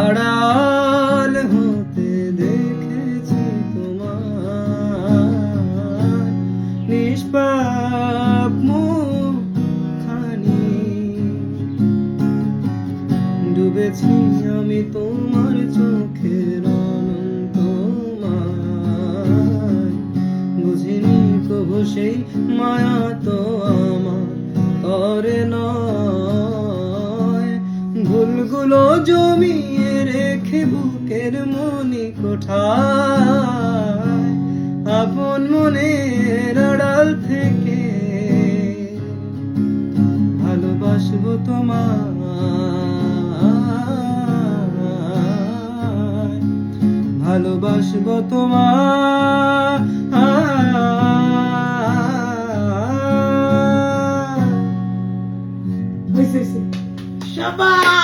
আড়াল হতে দেখেছি তোমার নিষ্পাপ মুখখানি। ডুবেছি আমি তোমার চোখের অনন্ত মায়ায়, বুঝিনি কবু সেই মায়া তো আমার তরে নয়। ভুলগুলো জমিয়ে রেখে বুকের মনি কোঠায়, আপন মনের আড়াল থেকে ভালোবাসবো তোমায়, ভালোবাসবো তোমায়। শাবাশ।